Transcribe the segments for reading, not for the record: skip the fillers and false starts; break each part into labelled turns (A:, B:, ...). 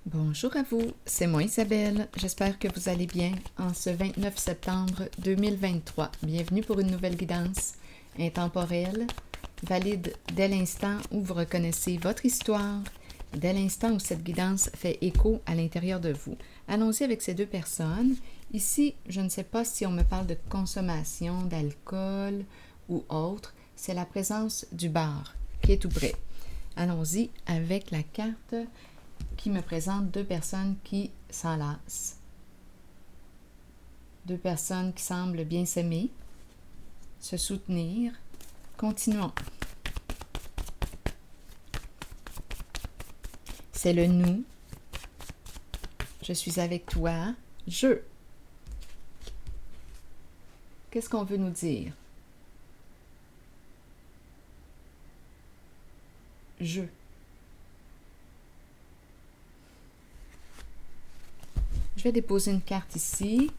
A: Bonjour à vous, c'est moi Isabelle. J'espère que vous allez bien en ce 29 septembre 2023. Bienvenue pour une nouvelle guidance intemporelle, valide dès l'instant où vous reconnaissez votre histoire, dès l'instant où cette guidance fait écho à l'intérieur de vous. Allons-y avec ces deux personnes. Ici, je ne sais pas si on me parle de consommation d'alcool ou autre. C'est la présence du bar qui est tout près. Allons-y avec la carte qui me présente deux personnes qui s'enlacent. Deux personnes qui semblent bien s'aimer, se soutenir. Continuons. C'est le nous. Je suis avec toi. Je. Qu'est-ce qu'on veut nous dire? Je. Je vais déposer une carte ici.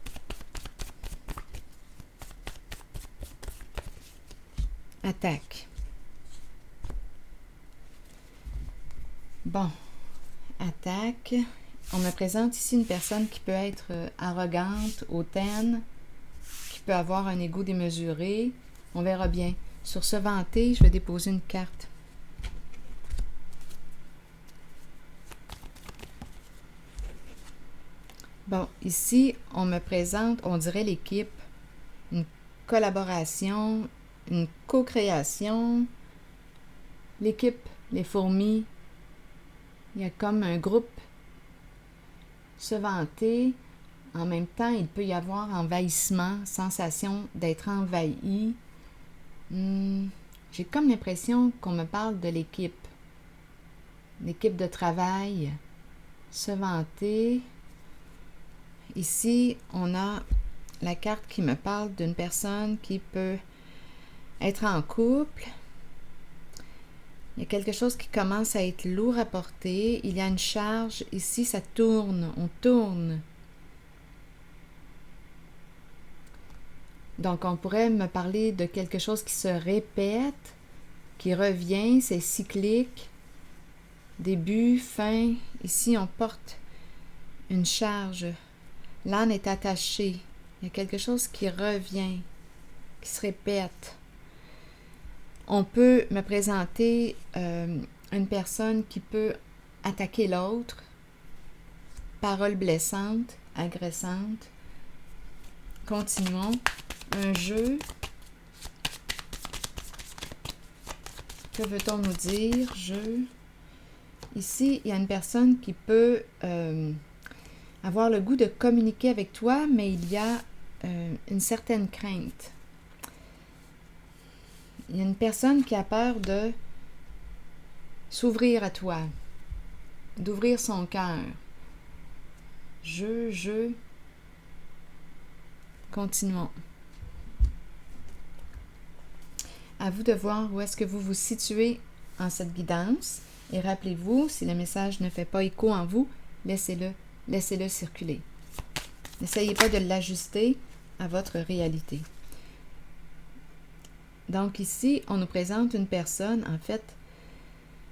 A: Attaque. Bon, attaque. On me présente ici une personne qui peut être arrogante, hautaine, qui peut avoir un ego démesuré. On verra bien. Sur ce vanté, je vais déposer une carte. Bon, ici, on me présente, on dirait l'équipe, une collaboration, une co-création. L'équipe, les fourmis, il y a comme un groupe se vanter. En même temps, il peut y avoir envahissement, sensation d'être envahi. J'ai comme l'impression qu'on me parle de l'équipe de travail, se vanter. Ici, on a la carte qui me parle d'une personne qui peut être en couple. Il y a quelque chose qui commence à être lourd à porter. Il y a une charge. Ici, ça tourne. On tourne. Donc, on pourrait me parler de quelque chose qui se répète, qui revient. C'est cyclique. Début, fin. Ici, on porte une charge. L'âne est attaché. Il y a quelque chose qui revient, qui se répète. On peut me présenter une personne qui peut attaquer l'autre, paroles blessantes, agressantes. Continuons. Un jeu. Que veut-on nous dire? Jeu. Ici, il y a une personne qui peut avoir le goût de communiquer avec toi, mais il y a une certaine crainte. Il y a une personne qui a peur de s'ouvrir à toi, d'ouvrir son cœur. Je. Continuons. À vous de voir où est-ce que vous vous situez en cette guidance. Et rappelez-vous, si le message ne fait pas écho en vous, laissez-le circuler. N'essayez pas de l'ajuster à votre réalité. Donc ici, on nous présente une personne, en fait,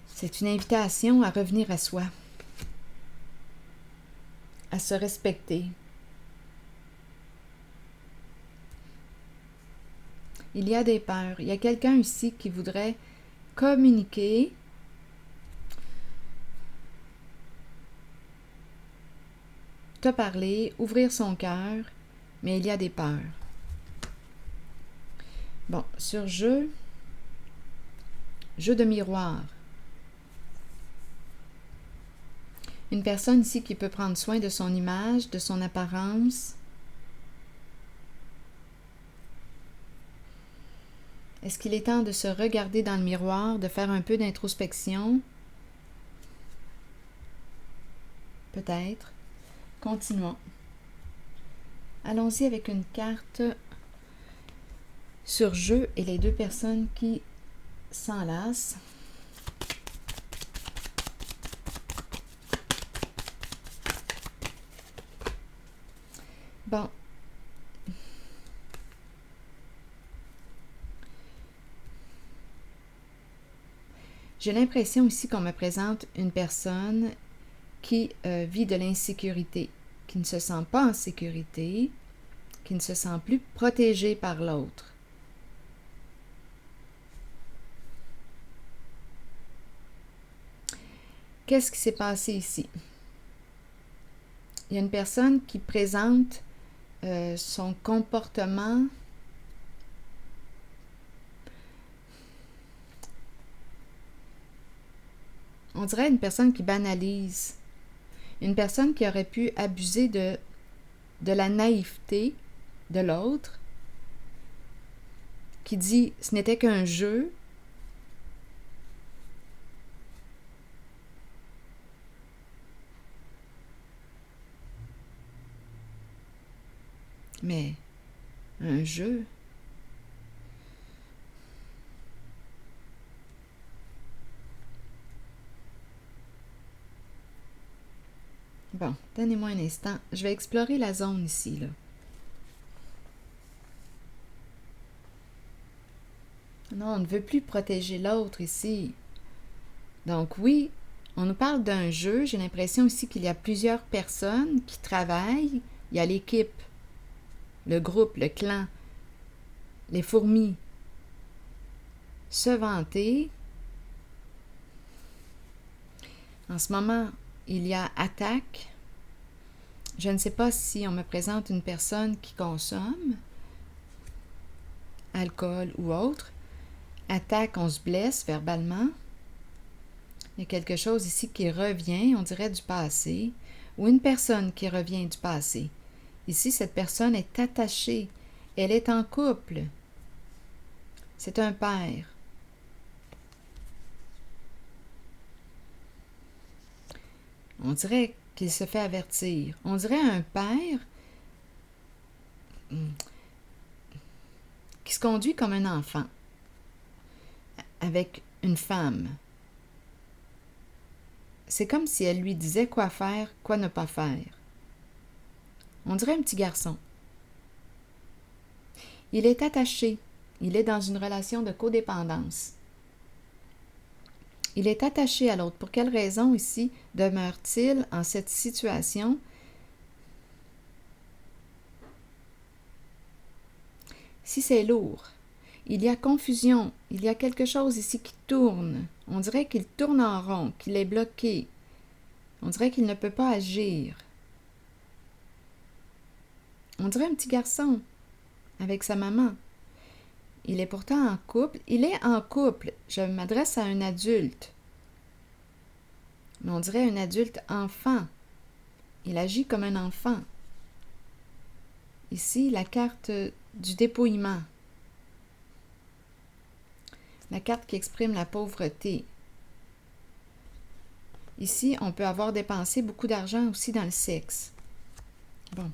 A: c'est une invitation à revenir à soi, à se respecter. Il y a des peurs. Il y a quelqu'un ici qui voudrait communiquer, te parler, ouvrir son cœur, mais il y a des peurs. Bon, sur jeu de miroir. Une personne ici qui peut prendre soin de son image, de son apparence. Est-ce qu'il est temps de se regarder dans le miroir, de faire un peu d'introspection? Peut-être. Continuons. Allons-y avec une carte sur jeu et les deux personnes qui s'enlacent. Bon. J'ai l'impression ici qu'on me présente une personne qui vit de l'insécurité, qui ne se sent pas en sécurité, qui ne se sent plus protégé par l'autre. Qu'est-ce qui s'est passé ici? Il y a une personne qui présente son comportement on dirait une personne qui banalise, une personne qui aurait pu abuser de la naïveté de l'autre, qui dit « ce n'était qu'un jeu », mais un jeu. Bon, donnez-moi un instant. Je vais explorer la zone ici, là. Non, on ne veut plus protéger l'autre ici. Donc oui, on nous parle d'un jeu. J'ai l'impression ici qu'il y a plusieurs personnes qui travaillent. Il y a l'équipe, le groupe, le clan, les fourmis. Se vanter. En ce moment, il y a attaque. Je ne sais pas si on me présente une personne qui consomme alcool ou autre. Attaque, on se blesse verbalement. Il y a quelque chose ici qui revient, on dirait du passé, ou une personne qui revient du passé. Ici, cette personne est attachée. Elle est en couple. C'est un père. On dirait qu'il se fait avertir. On dirait un père qui se conduit comme un enfant avec une femme. C'est comme si elle lui disait quoi faire, quoi ne pas faire. On dirait un petit garçon. Il est attaché. Il est dans une relation de codépendance. Il est attaché à l'autre. Pour quelle raison ici demeure-t-il en cette situation? Si c'est lourd, il y a confusion, il y a quelque chose ici qui tourne. On dirait qu'il tourne en rond, qu'il est bloqué. On dirait qu'il ne peut pas agir. On dirait un petit garçon avec sa maman. Il est pourtant en couple. Il est en couple. Je m'adresse à un adulte. Mais on dirait un adulte enfant. Il agit comme un enfant. Ici, la carte du dépouillement. La carte qui exprime la pauvreté. Ici, on peut avoir dépensé beaucoup d'argent aussi dans le sexe. Bon.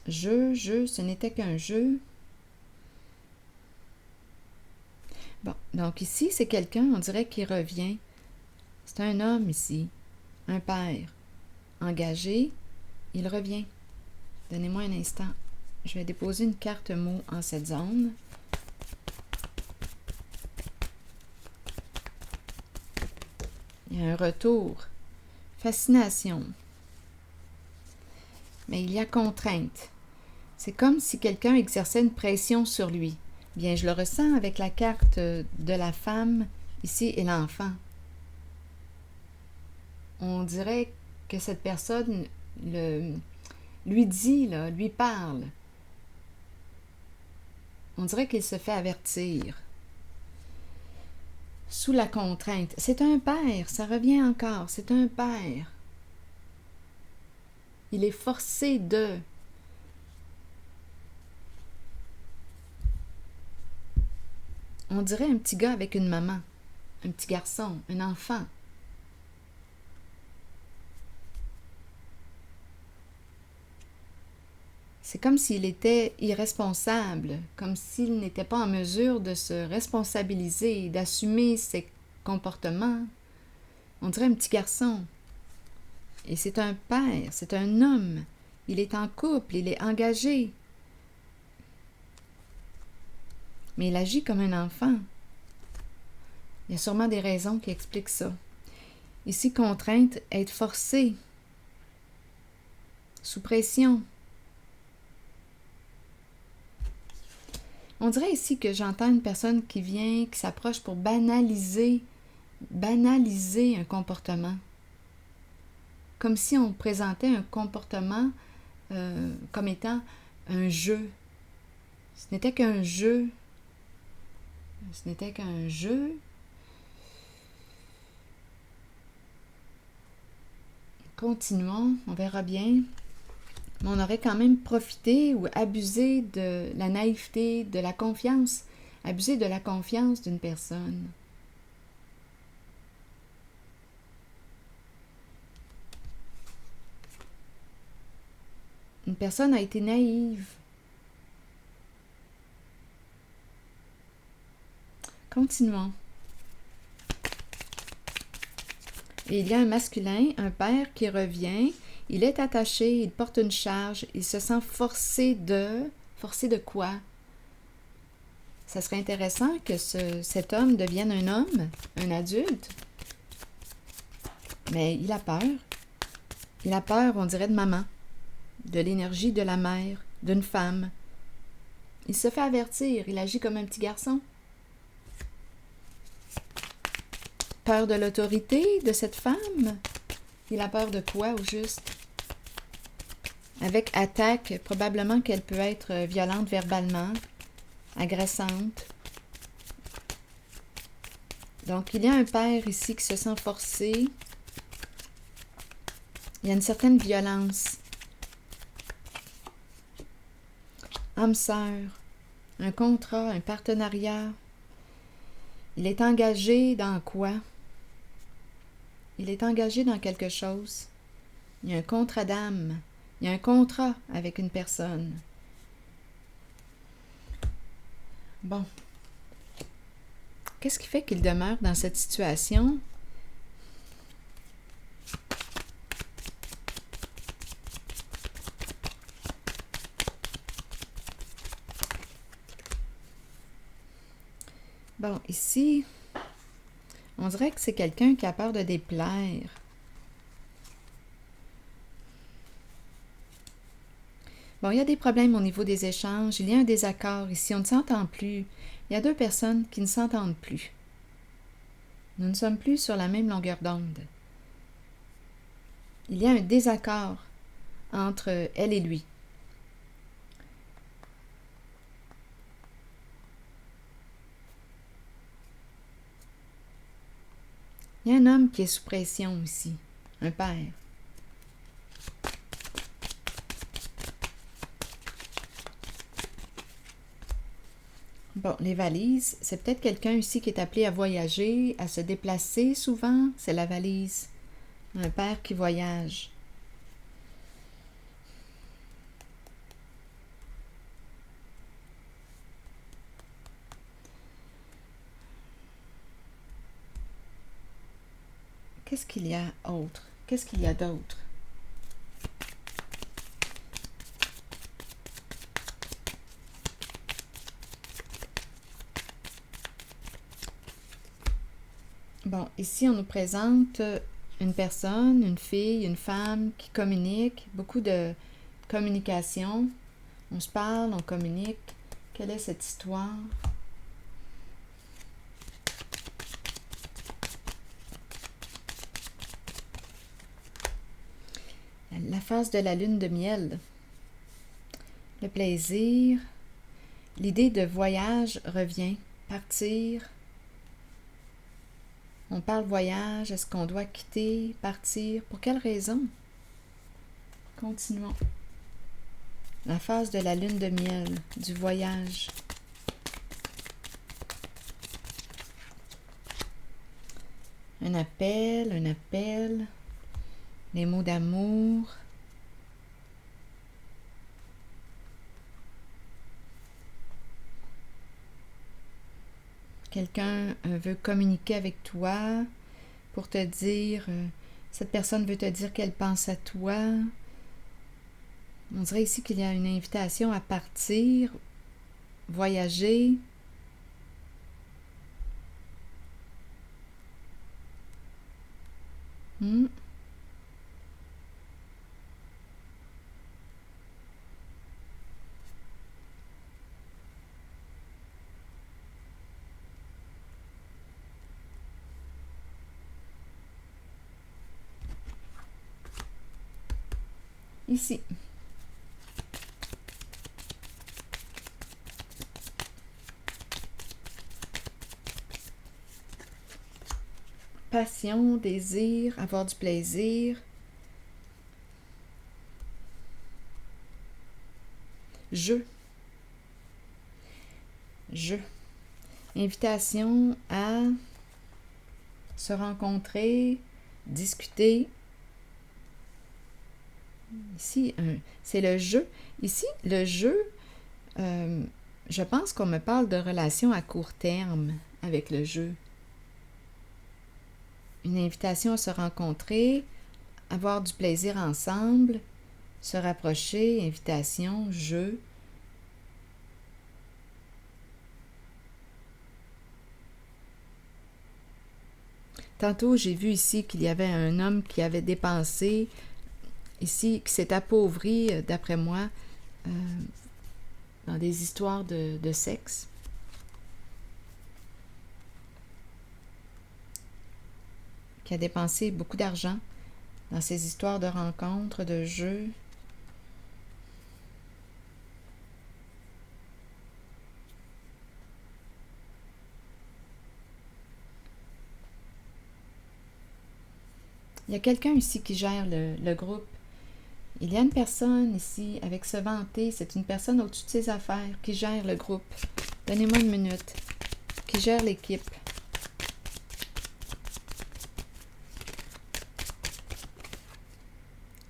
A: Jeu, ce n'était qu'un jeu. Bon, donc ici, c'est quelqu'un, on dirait, qui revient. C'est un homme ici, un père, engagé. Il revient. Donnez-moi un instant. Je vais déposer une carte mot en cette zone. Il y a un retour. Fascination. Mais il y a contrainte. C'est comme si quelqu'un exerçait une pression sur lui. Bien, je le ressens avec la carte de la femme ici et l'enfant. On dirait que cette personne lui dit, là, lui parle. On dirait qu'il se fait avertir. Sous la contrainte. C'est un père, ça revient encore, c'est un père. Il est forcé de... On dirait un petit gars avec une maman, un petit garçon, un enfant. C'est comme s'il était irresponsable, comme s'il n'était pas en mesure de se responsabiliser, d'assumer ses comportements. On dirait un petit garçon. Et c'est un père, c'est un homme. Il est en couple, il est engagé. Mais il agit comme un enfant. Il y a sûrement des raisons qui expliquent ça. Ici, contrainte, être forcé, sous pression. On dirait ici que j'entends une personne qui vient, qui s'approche pour banaliser un comportement. Comme si on présentait un comportement comme étant un jeu. Ce n'était qu'un jeu. Ce n'était qu'un jeu. Continuons, on verra bien. Mais on aurait quand même profité ou abusé de la naïveté, de la confiance. Abusé de la confiance d'une personne. Une personne a été naïve. Continuons. Et il y a un masculin, un père qui revient. Il est attaché, il porte une charge, il se sent forcé de... Forcé de quoi? Ça serait intéressant que cet homme devienne un homme, un adulte. Mais il a peur. Il a peur, on dirait, de maman, de l'énergie de la mère, d'une femme. Il se fait avertir, il agit comme un petit garçon. Peur de l'autorité de cette femme? Il a peur de quoi, au juste? Avec attaque, probablement qu'elle peut être violente verbalement, agressante. Donc, il y a un père ici qui se sent forcé. Il y a une certaine violence. Âme sœur, un contrat, un partenariat. Il est engagé dans quoi? Il est engagé dans quelque chose. Il y a un contrat d'âme. Il y a un contrat avec une personne. Bon. Qu'est-ce qui fait qu'il demeure dans cette situation? Bon, ici, on dirait que c'est quelqu'un qui a peur de déplaire. Bon, il y a des problèmes au niveau des échanges, il y a un désaccord ici, on ne s'entend plus. Il y a deux personnes qui ne s'entendent plus. Nous ne sommes plus sur la même longueur d'onde. Il y a un désaccord entre elle et lui. Il y a un homme qui est sous pression ici, un père. Bon, les valises, c'est peut-être quelqu'un ici qui est appelé à voyager, à se déplacer souvent. C'est la valise. Un père qui voyage. Qu'est-ce qu'il y a autre? Qu'est-ce qu'il y a d'autre? Bon, ici, on nous présente une personne, une fille, une femme qui communique, beaucoup de communication. On se parle, on communique. Quelle est cette histoire? La phase de la lune de miel. Le plaisir. L'idée de voyage revient. Partir. On parle voyage. Est-ce qu'on doit quitter, partir? Pour quelle raison? Continuons. La phase de la lune de miel, du voyage. Un appel. Les mots d'amour. Quelqu'un veut communiquer avec toi pour te dire, cette personne veut te dire qu'elle pense à toi. On dirait ici qu'il y a une invitation à partir, voyager. Hmm. Ici. Passion, désir, avoir du plaisir. Jeu. Jeu. Invitation à se rencontrer, discuter. Ici, c'est le jeu. Ici, le jeu, je pense qu'on me parle de relations à court terme avec le jeu. Une invitation à se rencontrer, avoir du plaisir ensemble, se rapprocher, invitation, jeu. Tantôt, j'ai vu ici qu'il y avait un homme qui avait dépensé, ici, qui s'est appauvri, d'après moi, dans des histoires de sexe. Qui a dépensé beaucoup d'argent dans ces histoires de rencontres, de jeux. Il y a quelqu'un ici qui gère le groupe. Il y a une personne ici avec ce vanté, c'est une personne au-dessus de ses affaires qui gère le groupe. Donnez-moi une minute. Qui gère l'équipe.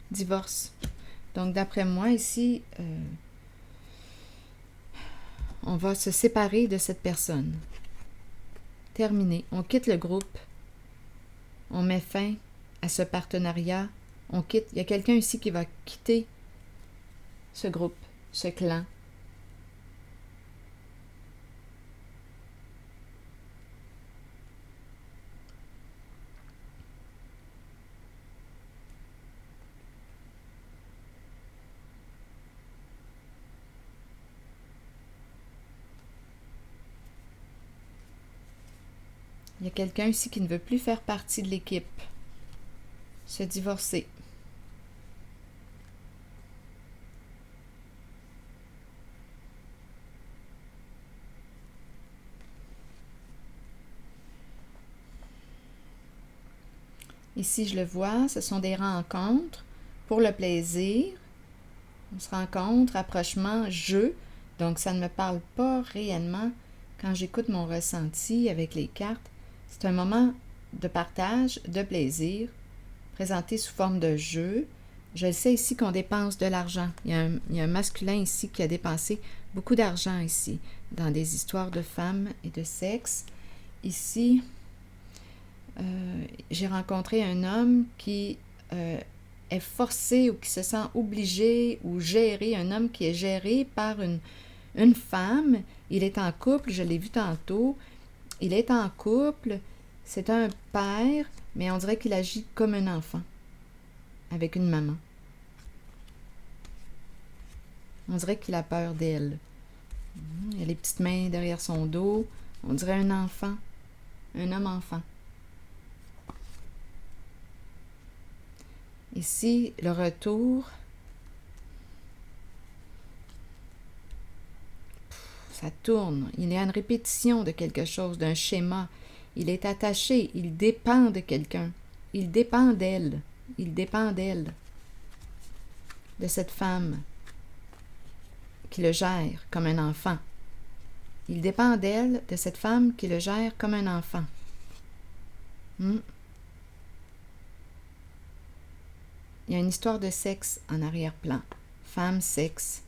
A: Divorce. Donc, d'après moi, ici, on va se séparer de cette personne. Terminé. On quitte le groupe. On met fin à ce partenariat. On quitte. Il y a quelqu'un ici qui va quitter ce groupe, ce clan. Il y a quelqu'un ici qui ne veut plus faire partie de l'équipe. Se divorcer. Ici, je le vois, ce sont des rencontres pour le plaisir. On se rencontre, rapprochement, jeu. Donc, ça ne me parle pas réellement quand j'écoute mon ressenti avec les cartes. C'est un moment de partage, de plaisir, présenté sous forme de jeu. Je sais ici qu'on dépense de l'argent. Il y a un masculin ici qui a dépensé beaucoup d'argent ici, dans des histoires de femmes et de sexe. Ici, j'ai rencontré un homme qui est forcé ou qui se sent obligé ou géré, un homme qui est géré par une femme. Il est en couple, je l'ai vu tantôt. Il est en couple, c'est un père, mais on dirait qu'il agit comme un enfant, avec une maman. On dirait qu'il a peur d'elle. Il a les petites mains derrière son dos. On dirait un enfant, un homme-enfant. Ici, le retour. Ça tourne. Il y a une répétition de quelque chose, d'un schéma. Il est attaché, il dépend de quelqu'un. Il dépend d'elle. Il dépend d'elle. De cette femme qui le gère comme un enfant. Il dépend d'elle, de cette femme qui le gère comme un enfant. Il y a une histoire de sexe en arrière-plan. Femme, sexe.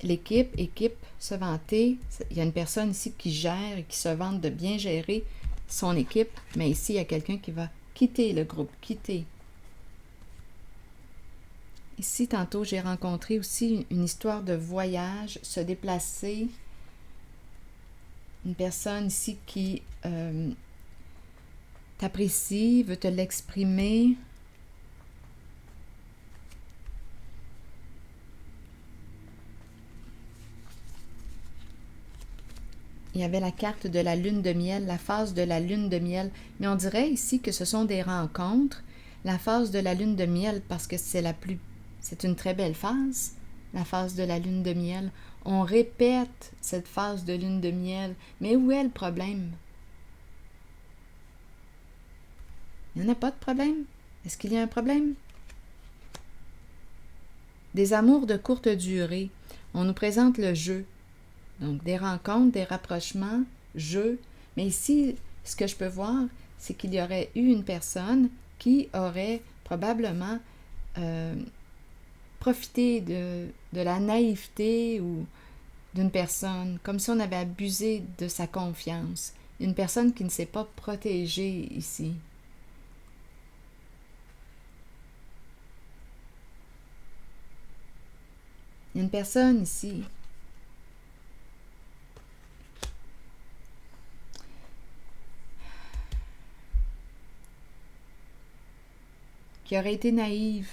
A: L'équipe, se vanter. Il y a une personne ici qui gère et qui se vante de bien gérer son équipe, mais ici, il y a quelqu'un qui va quitter le groupe, quitter. Ici, tantôt, j'ai rencontré aussi une histoire de voyage, se déplacer. Une personne ici qui t'apprécie, veut te l'exprimer. Il y avait la carte de la lune de miel, la phase de la lune de miel. Mais on dirait ici que ce sont des rencontres. La phase de la lune de miel, parce que c'est une très belle phase, la phase de la lune de miel. On répète cette phase de lune de miel. Mais où est le problème? Il n'y en a pas de problème? Est-ce qu'il y a un problème? Des amours de courte durée. On nous présente le jeu. Donc, des rencontres, des rapprochements, jeux. Mais ici, ce que je peux voir, c'est qu'il y aurait eu une personne qui aurait probablement profité de la naïveté ou d'une personne, comme si on avait abusé de sa confiance. Une personne qui ne s'est pas protégée ici. Il y a une personne ici qui aurait été naïve.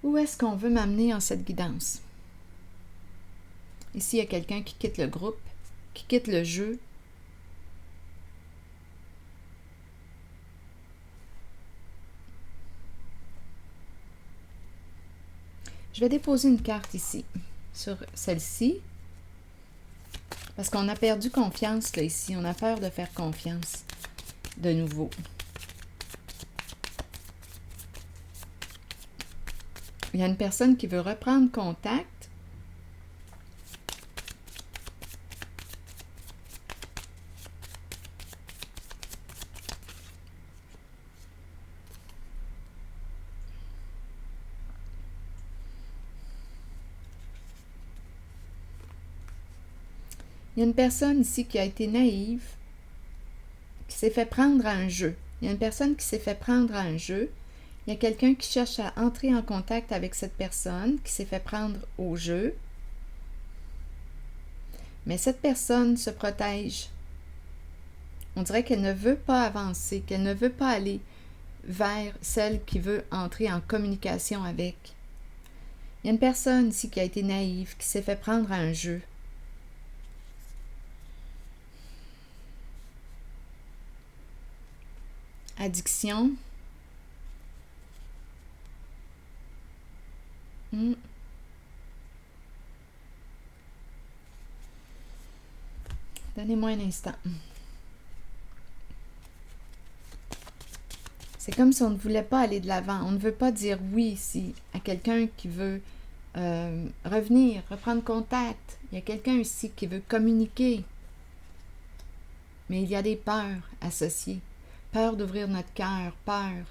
A: Où est-ce qu'on veut m'amener en cette guidance? Ici, il y a quelqu'un qui quitte le groupe, qui quitte le jeu. Je vais déposer une carte ici, sur celle-ci, parce qu'on a perdu confiance là ici. On a peur de faire confiance de nouveau. Il y a une personne qui veut reprendre contact. Il y a une personne ici qui a été naïve, qui s'est fait prendre à un jeu. Il y a une personne qui s'est fait prendre à un jeu. Il y a quelqu'un qui cherche à entrer en contact avec cette personne, qui s'est fait prendre au jeu. Mais cette personne se protège. On dirait qu'elle ne veut pas avancer, qu'elle ne veut pas aller vers celle qui veut entrer en communication avec. Il y a une personne ici qui a été naïve, qui s'est fait prendre à un jeu. Addiction. Donnez-moi un instant. C'est comme si on ne voulait pas aller de l'avant. On ne veut pas dire oui ici à quelqu'un qui veut revenir, reprendre contact. Il y a quelqu'un ici qui veut communiquer. Mais il y a des peurs associées. Peur d'ouvrir notre cœur, peur.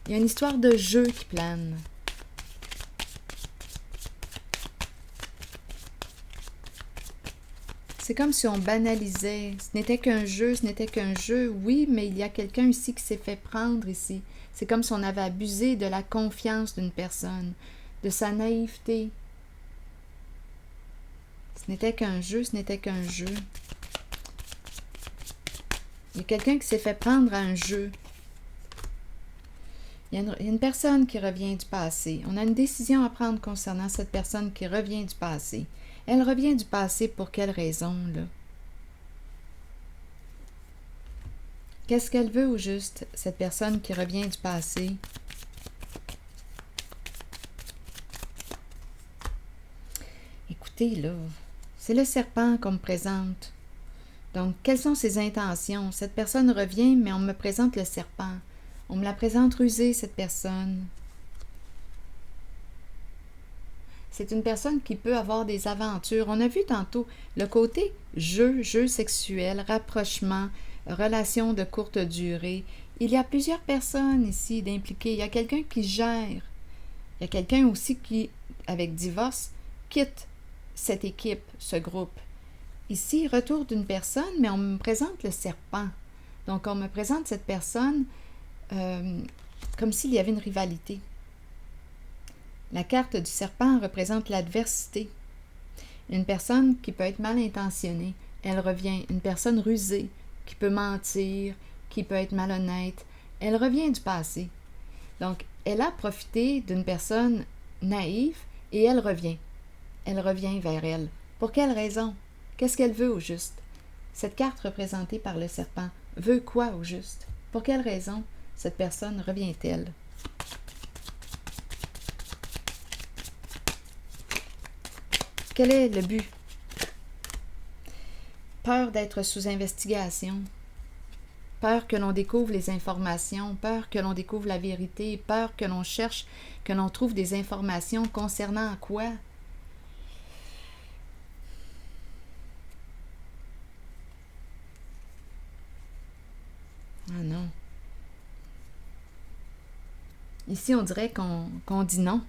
A: Il y a une histoire de jeu qui plane. C'est comme si on banalisait. Ce n'était qu'un jeu, ce n'était qu'un jeu. Oui, mais il y a quelqu'un ici qui s'est fait prendre ici. C'est comme si on avait abusé de la confiance d'une personne, de sa naïveté. Ce n'était qu'un jeu, ce n'était qu'un jeu. Il y a quelqu'un qui s'est fait prendre à un jeu. Il y a une personne qui revient du passé. On a une décision à prendre concernant cette personne qui revient du passé. Elle revient du passé pour quelle raison, là? Qu'est-ce qu'elle veut au juste, cette personne qui revient du passé? Écoutez, là, c'est le serpent qu'on me présente. Donc, quelles sont ses intentions? Cette personne revient, mais on me présente le serpent. On me la présente rusée, cette personne. C'est une personne qui peut avoir des aventures. On a vu tantôt le côté jeu, jeu sexuel, rapprochement, relation de courte durée. Il y a plusieurs personnes ici d'impliquées. Il y a quelqu'un qui gère. Il y a quelqu'un aussi qui, avec divorce, quitte cette équipe, ce groupe. Ici, retour d'une personne, mais on me présente le serpent. Donc, on me présente cette personne comme s'il y avait une rivalité. La carte du serpent représente l'adversité. Une personne qui peut être mal intentionnée, elle revient. Une personne rusée, qui peut mentir, qui peut être malhonnête, elle revient du passé. Donc, elle a profité d'une personne naïve et elle revient. Elle revient vers elle. Pour quelle raison? Qu'est-ce qu'elle veut au juste? Cette carte représentée par le serpent veut quoi au juste? Pour quelle raison cette personne revient-elle? Quel est le but? Peur d'être sous investigation, peur que l'on découvre les informations, peur que l'on découvre la vérité, peur que l'on cherche, que l'on trouve des informations concernant quoi? Ah non. Ici, on dirait qu'on dit non.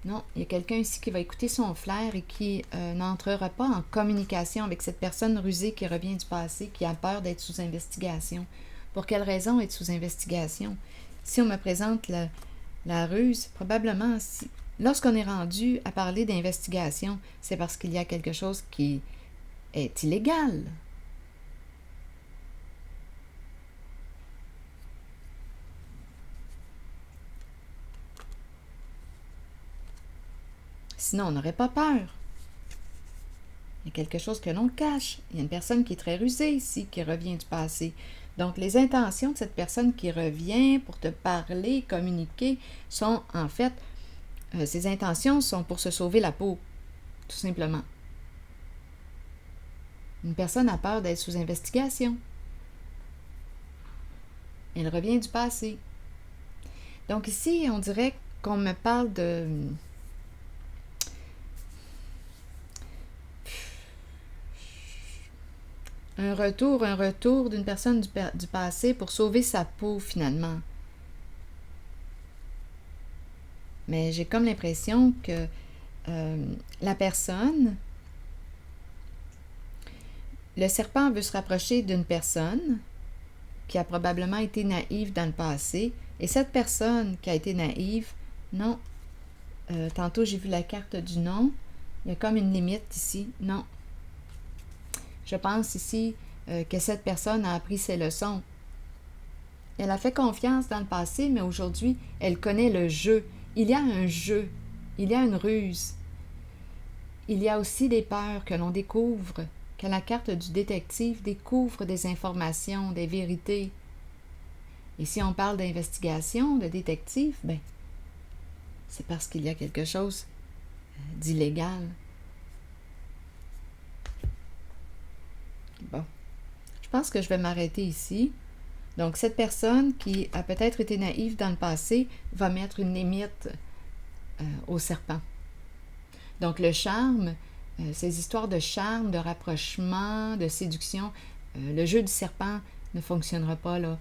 A: Non, il y a quelqu'un ici qui va écouter son flair et qui n'entrera pas en communication avec cette personne rusée qui revient du passé, qui a peur d'être sous investigation. Pour quelle raison être sous investigation? Si on me présente la ruse, probablement, lorsqu'on est rendu à parler d'investigation, c'est parce qu'il y a quelque chose qui est illégal. Sinon, on n'aurait pas peur. Il y a quelque chose que l'on cache. Il y a une personne qui est très rusée ici, qui revient du passé. Donc, les intentions de cette personne qui revient pour te parler, communiquer, sont en fait, ces intentions sont pour se sauver la peau, tout simplement. Une personne a peur d'être sous investigation. Elle revient du passé. Donc ici, on dirait qu'on me parle de... un retour d'une personne du passé pour sauver sa peau, finalement. Mais j'ai comme l'impression que la personne... Le serpent veut se rapprocher d'une personne qui a probablement été naïve dans le passé. Et cette personne qui a été naïve, non. Tantôt, j'ai vu la carte du non. Il y a comme une limite ici. Non. Je pense ici que cette personne a appris ses leçons. Elle a fait confiance dans le passé, mais aujourd'hui, elle connaît le jeu. Il y a un jeu. Il y a une ruse. Il y a aussi des peurs que l'on découvre, que la carte du détective découvre des informations, des vérités. Et si on parle d'investigation, de détective, ben, c'est parce qu'il y a quelque chose d'illégal. Bon, je pense que je vais m'arrêter ici. Donc, cette personne qui a peut-être été naïve dans le passé va mettre une limite au serpent. Donc, le charme, ces histoires de charme, de rapprochement, de séduction, le jeu du serpent ne fonctionnera pas là.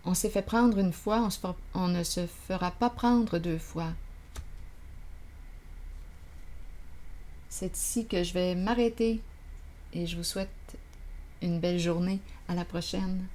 A: On s'est fait prendre une fois, on ne se fera pas prendre deux fois. C'est ici que je vais m'arrêter et je vous souhaite une belle journée. À la prochaine.